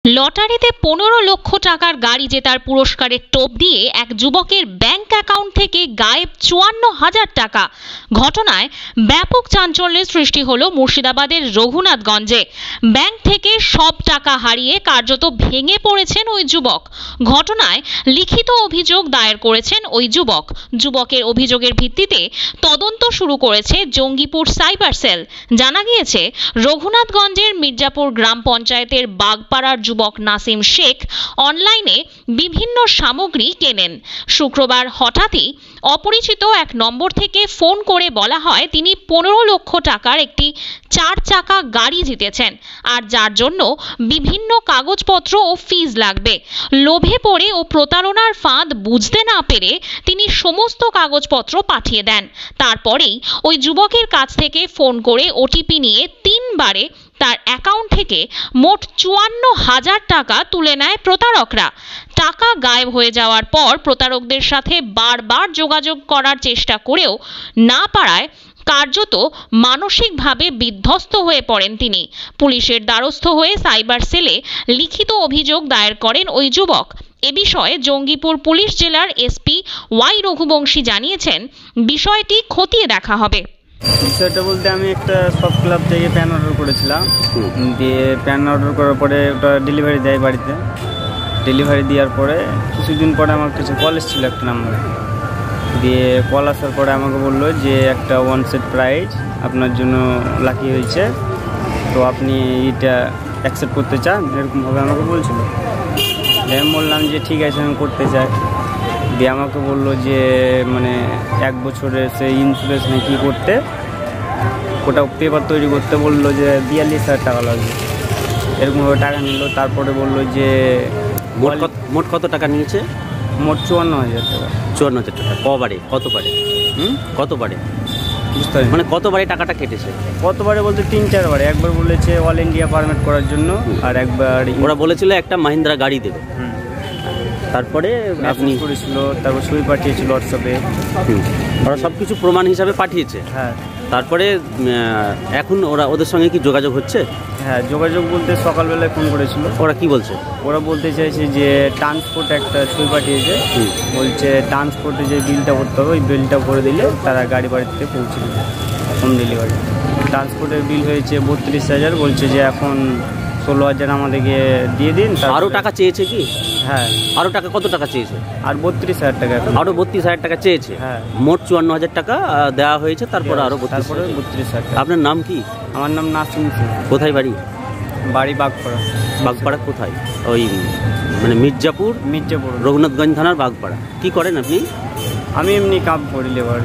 লটারিতে 15 লক্ষ টাকার গাড়ি জেতার পুরস্কারের টোপ দিয়ে এক যুবকের ব্যাংক অ্যাকাউন্ট থেকে গায়েব 54,000 টাকা। ঘটনায় ব্যাপক চাঞ্চল্যের সৃষ্টি হলো মুর্শিদাবাদের রঘুনাথগঞ্জে। ব্যাংক থেকে সব টাকা হারিয়ে কার্যত ভেঙে পড়েছেন ওই যুবক। ঘটনায় লিখিত অভিযোগ দায়ের করেছেন ওই যুবক। যুবকের অভিযোগের ভিত্তিতে তদন্ত শুরু করেছে জঙ্গিপুর সাইবার সেল। জানা গিয়েছে, রঘুনাথগঞ্জের মির্জাপুর গ্রাম পঞ্চায়েতের বাগপাড়ার যুবক নাসিম শেখ অনলাইনে বিভিন্ন সামগ্রী কেনেন। শুক্রবার হঠাৎই অপরিচিত এক নম্বর থেকে ফোন করে বলা হয় তিনি 15 লক্ষ টাকার একটি 4 চাকা গাড়ি জিতেছেন, আর যার জন্য বিভিন্ন কাগজপত্র ও ফিজ লাগবে। লোভে পড়ে ও প্রতারণার ফাঁদ বুঝতে না পেরে তিনি সমস্ত কাগজপত্র পাঠিয়ে দেন। তারপরেই ওই যুবকের কাছ থেকে ফোন করে ওটিপি নিয়ে 3 বারে তার অ্যাকাউন্ট থেকে মোট 54,000 টাকা তুলে নেয় প্রতারকরা। টাকা গায়েব হয়ে যাওয়ার পর প্রতারকদের সাথে বারবার যোগাযোগ করার চেষ্টা করেও না পারায় কার্যত মানসিকভাবে বিধ্বস্ত হয়ে পড়েন তিনি। পুলিশের দ্বারস্থ হয়ে সাইবার সেলে লিখিত অভিযোগ দায়ের করেন ওই যুবক। এ বিষয়ে জঙ্গিপুর পুলিশ জেলার এসপি ওয়াই রঘুবংশী জানিয়েছেন, বিষয়টি খতিয়ে দেখা হবে। বিষয়টা বলতে আমি একটা সব ক্লাব থেকে প্যান অর্ডার করেছিলাম, দিয়ে প্যান অর্ডার করার পরে ওটা ডেলিভারি দেয় বাড়িতে। ডেলিভারি দেওয়ার পরে কিছুদিন পরে আমার কিছু কল এসেছিল একটা নাম্বারে, দিয়ে কল আসার পরে আমাকে বললো যে একটা 1 সেট প্রাইজ আপনার জন্য লাকি হয়েছে, তো আপনি এটা অ্যাকসেপ্ট করতে চান, এরকমভাবে আমাকে বলছিল। আমি বললাম যে ঠিক আছে, আমি করতে চাই। দিয়ে আমাকে বললো যে মানে 1 বছরের সে ইন্স্যুরেন্স নাকি করতে, ওটা পেপার তৈরি করতে বললো যে 42,000 টাকা লাগবে, এরকমভাবে টাকা নিল। তারপরে বললো যে মোট কত টাকা নিয়েছে? মোট 54,000 টাকা। 54,000 টাকা কবারে? কতবারে? কতবারে বুঝতে পারি, মানে কতবারে টাকাটা কেটেছে? কতবারে বলতে 3-4 বারে। একবার বলেছে অল ইন্ডিয়া পারমিট করার জন্য, আর একবার ওরা বলেছিল একটা মাহিন্দ্রা গাড়ি দেবে। তারপরে আপনি করেছিল, তারপর ছবি পাঠিয়েছিল হোয়াটসঅ্যাপে। ওরা সব কিছু প্রমাণ হিসাবে পাঠিয়েছে। হ্যাঁ। তারপরে এখন ওদের সঙ্গে কি যোগাযোগ হচ্ছে? হ্যাঁ, যোগাযোগ বলতে সকালবেলায় ফোন করেছিল। ওরা কি বলছে? ওরা বলতে চাইছে যে ট্রান্সপোর্ট একটা ছবি পাঠিয়েছে, বলছে ট্রান্সপোর্টে যে বিলটা ভরতে হবে ওই বিলটা ভরে দিলে তারা গাড়ি বাড়িতে পৌঁছে দেবে হোম ডেলিভারি। ট্রান্সপোর্টের বিল হয়েছে 32,000, বলছে যে এখন 16,000 আমাদেরকে দিয়ে দিন। আরও টাকা চেয়েছে কি? হ্যাঁ, আরও টাকা কত টাকা চেয়েছে? আর 32,000 টাকা। আরও 32,000 টাকা চেয়েছে। হ্যাঁ, মোট 54,000 টাকা দেওয়া হয়েছে, তারপরে আরও 32,000 টাকা। আপনার নাম কি? আমার নাম নাসিম সিং। কোথায় বাড়ি? বাড়ি বাগপাড়া। বাগপাড়া কোথায়? ওই মানে মির্জাপুর মির্জাপুর রঘুনাথগঞ্জ থানার বাগপাড়া। কি করেন আপনি? আমি এমনি কাজ করি, লেবার।